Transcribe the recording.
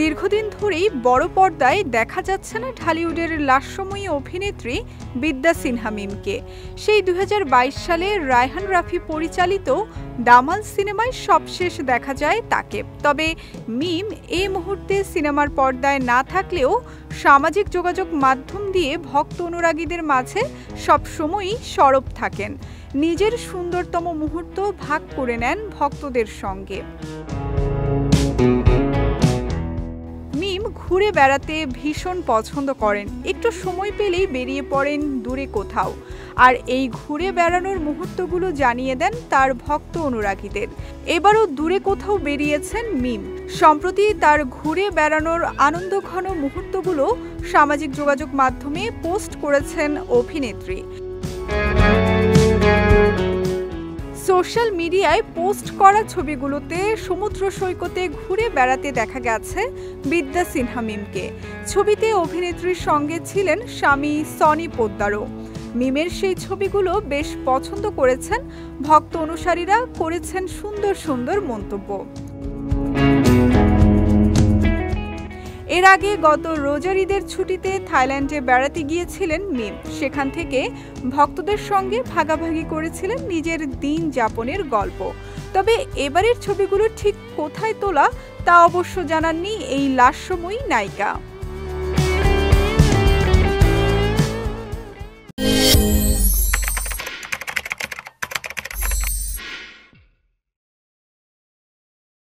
দীর্ঘদিন ধরেই বড় পর্দায় দেখা যাচ্ছে না ঢালিউডের লাস্যময়ী অভিনেত্রী বিদ্যা সিনহা মিমকে। সেই ২০২২ সালে রায়হান রাফি পরিচালিত দামাল সিনেমায় সবশেষ দেখা যায় তাকে। তবে মিম এই মুহূর্তে সিনেমার পর্দায় না থাকলেও সামাজিক যোগাযোগ মাধ্যম দিয়ে ভক্ত অনুরাগীদের মাঝে সবসময়ই সরব থাকেন। নিজের সুন্দরতম মুহূর্ত ভাগ করে নেন ভক্তদের সঙ্গে। মিম ঘুরে বেড়াতে ভীষণ পছন্দ করেন, একটু সময় পেলেই বেরিয়ে পড়েন দূরে কোথাও। আর এই ঘুরে বেড়ানোর মুহূর্তগুলো জানিয়ে দেন তার ভক্ত অনুরাগীদের। এবারও দূরে কোথাও বেরিয়েছেন মিম। সম্প্রতি তার ঘুরে বেড়ানোর আনন্দঘন মুহূর্তগুলো সামাজিক যোগাযোগ মাধ্যমে পোস্ট করেছেন অভিনেত্রী। সোশ্যাল মিডিয়ায় পোস্ট করা ছবিগুলোতে সমুদ্র সৈকতে ঘুরে বেড়াতে দেখা গেছে বিদ্যা সিনহা মিমকে। ছবিতে অভিনেত্রীর সঙ্গে ছিলেন স্বামী সনি পোদ্দারও। মিমের সেই ছবিগুলো বেশ পছন্দ করেছেন ভক্ত অনুসারীরা, করেছেন সুন্দর সুন্দর মন্তব্য। এর আগে গত রোজার ঈদের ছুটিতে থাইল্যান্ডে বেড়াতে গিয়েছিলেন মিম। সেখান থেকে ভক্তদের সঙ্গে ভাগাভাগি করেছিলেন নিজের দিন যাপনের গল্প। তবে এবারের ছবিগুলো ঠিক কোথায় তোলা তা অবশ্য জানাননি এই লাস্যময়ী নায়িকা।